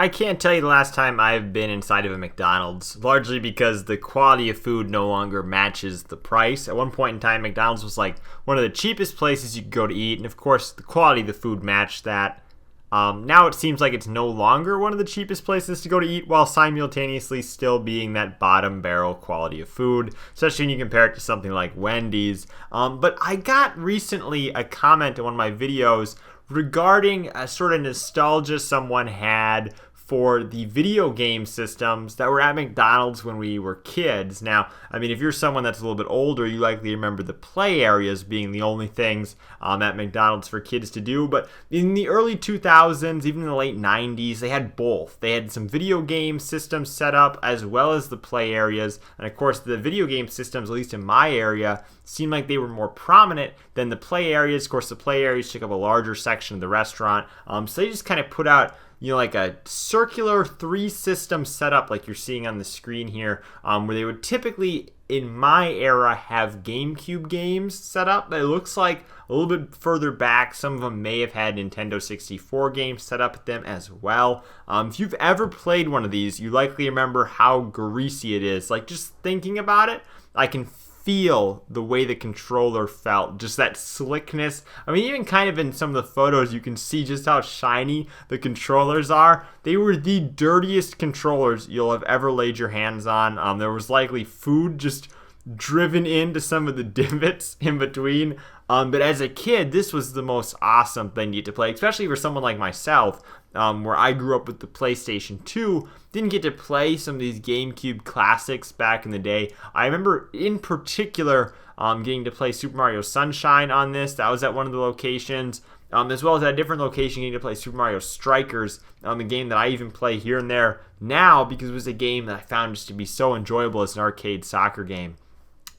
I can't tell you the last time I've been inside of a McDonald's, largely because the quality of food no longer matches the price. At one point in time, McDonald's was like one of the cheapest places you could go to eat, and of course, the quality of the food matched that. Now it seems like it's no longer one of the cheapest places to go to eat, while simultaneously still being that bottom barrel quality of food, especially when you compare it to something like Wendy's. But I got recently a comment in one of my videos regarding a sort of nostalgia someone had for the video game systems that were at McDonald's when we were kids. Now, I mean, if you're someone that's a little bit older, you likely remember the play areas being the only things at McDonald's for kids to do. But in the early 2000s, even in the late 90s, they had both. They had some video game systems set up as well as the play areas. And of course, the video game systems, at least in my area, seemed like they were more prominent than the play areas. Of course, the play areas took up a larger section of the restaurant. So they just kind of put out like a circular 3-system setup like you're seeing on the screen here, where they would typically, in my era, have GameCube games set up. It looks like a little bit further back, some of them may have had Nintendo 64 games set up at them as well. If you've ever played one of these, you likely remember how greasy it is. Like, just thinking about it, I can feel the way the controller felt, just that slickness. I mean, even kind of in some of the photos, you can see just how shiny the controllers are. They were the dirtiest controllers you'll have ever laid your hands on. There was likely food just driven into some of the divots in between. But as a kid, this was the most awesome thing you get to play, especially for someone like myself, where I grew up with the PlayStation 2, didn't get to play some of these GameCube classics back in the day. I remember in particular getting to play Super Mario Sunshine on this. That was at one of the locations, as well as at a different location getting to play Super Mario Strikers, a game that I even play here and there now because it was a game that I found just to be so enjoyable as an arcade soccer game.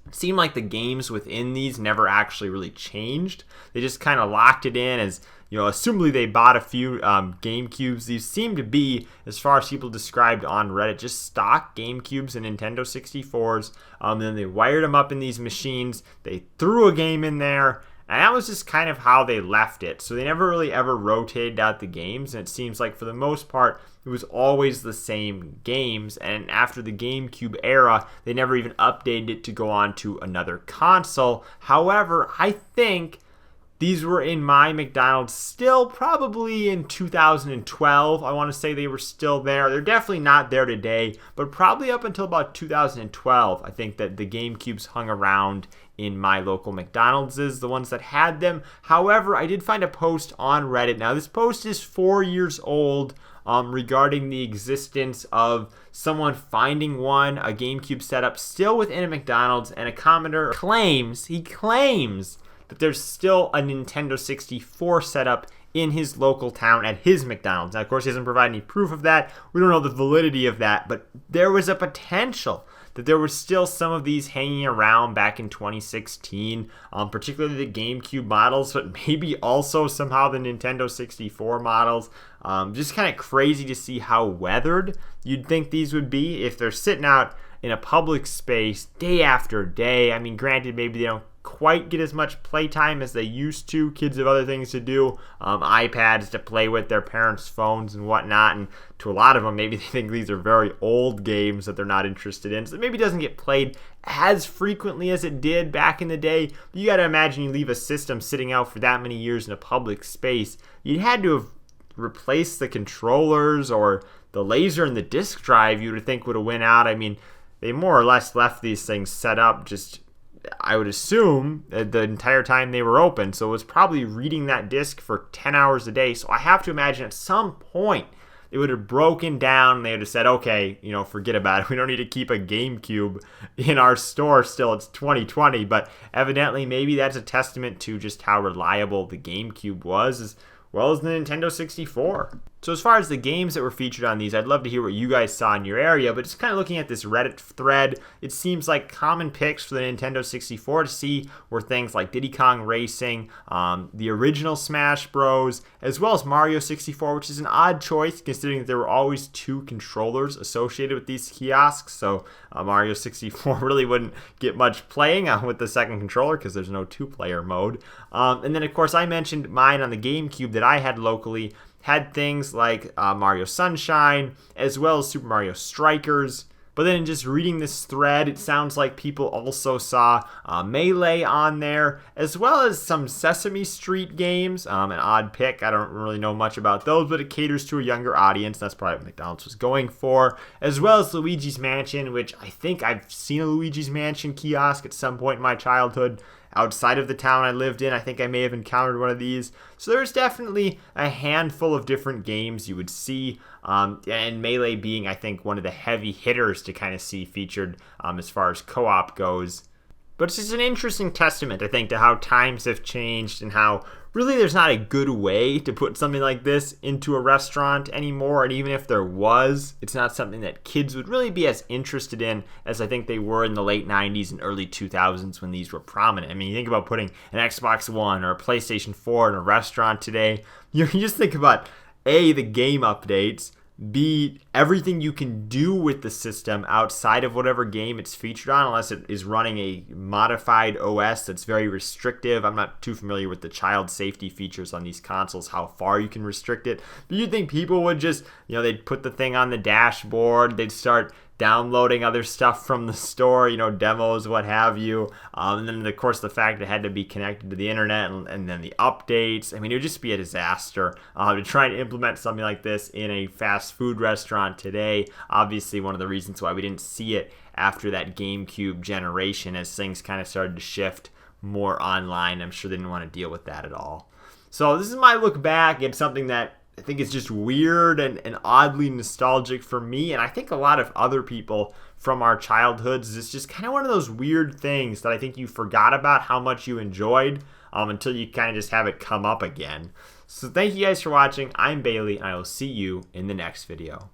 It seemed like the games within these never actually really changed. They just kind of locked it in as, assumably they bought a few GameCubes. These seem to be, as far as people described on Reddit, just stock GameCubes and Nintendo 64s. Then they wired them up in these machines. They threw a game in there. And that was just kind of how they left it. So they never really ever rotated out the games. And it seems like for the most part, it was always the same games. And after the GameCube era, they never even updated it to go on to another console. However, I think these were in my McDonald's still probably in 2012. I want to say they were still there. They're definitely not there today, but probably up until about 2012, I think that the GameCubes hung around in my local McDonald's, the ones that had them. However, I did find a post on Reddit. Now, this post is 4 years old regarding the existence of someone finding a GameCube setup still within a McDonald's, and a commenter claims that there's still a Nintendo 64 setup in his local town at his McDonald's. Now, of course, he doesn't provide any proof of that. We don't know the validity of that, but there was a potential that there were still some of these hanging around back in 2016, particularly the GameCube models, but maybe also somehow the Nintendo 64 models. Just kind of crazy to see how weathered you'd think these would be if they're sitting out in a public space day after day. I mean, granted, maybe they don't quite get as much playtime as they used to. Kids have other things to do, iPads to play with, their parents' phones and whatnot, and to a lot of them, maybe they think these are very old games that they're not interested in, so it maybe doesn't get played as frequently as it did back in the day. But you gotta imagine, you leave a system sitting out for that many years in a public space, you'd had to have replaced the controllers, or the laser and the disk drive you would think would have went out. I mean, they more or less left these things set up just, I would assume, the entire time they were open. So it was probably reading that disc for 10 hours a day. So I have to imagine at some point it would have broken down and they would have said, okay, forget about it. We don't need to keep a GameCube in our store still. It's 2020. But evidently, maybe that's a testament to just how reliable the GameCube was, as well as the Nintendo 64. So as far as the games that were featured on these, I'd love to hear what you guys saw in your area, but just kind of looking at this Reddit thread, it seems like common picks for the Nintendo 64 to see were things like Diddy Kong Racing, the original Smash Bros, as well as Mario 64, which is an odd choice considering that there were always two controllers associated with these kiosks, so Mario 64 really wouldn't get much playing with the second controller because there's no two-player mode. And then, of course, I mentioned mine on the GameCube that I had locally. had things like Mario Sunshine, as well as Super Mario Strikers. But then in just reading this thread, it sounds like people also saw Melee on there, as well as some Sesame Street games, an odd pick. I don't really know much about those, but it caters to a younger audience. That's probably what McDonald's was going for, as well as Luigi's Mansion, which I think I've seen a Luigi's Mansion kiosk at some point in my childhood. Outside of the town I lived in, I think I may have encountered one of these. So there's definitely a handful of different games you would see, and Melee being, I think, one of the heavy hitters to kind of see featured as far as co-op goes. But it's just an interesting testament, I think, to how times have changed and how really there's not a good way to put something like this into a restaurant anymore. And even if there was, it's not something that kids would really be as interested in as I think they were in the late 90s and early 2000s when these were prominent. I mean, you think about putting an Xbox One or a PlayStation 4 in a restaurant today, you just think about A, the game updates, B, everything you can do with the system outside of whatever game it's featured on, unless it is running a modified OS that's very restrictive. I'm not too familiar with the child safety features on these consoles, how far you can restrict it. But you'd think people would just, they'd put the thing on the dashboard, they'd start downloading other stuff from the store, demos, what have you. And then, of course, the fact it had to be connected to the internet and then the updates. I mean, it would just be a disaster to try and implement something like this in a fast food restaurant today. Obviously, one of the reasons why we didn't see it after that GameCube generation as things kind of started to shift more online. I'm sure they didn't want to deal with that at all. So this is my look back at something that I think it's just weird and oddly nostalgic for me, and I think a lot of other people from our childhoods. It's just kind of one of those weird things that I think you forgot about how much you enjoyed until you kind of just have it come up again. So thank you guys for watching. I'm Bailey, and I will see you in the next video.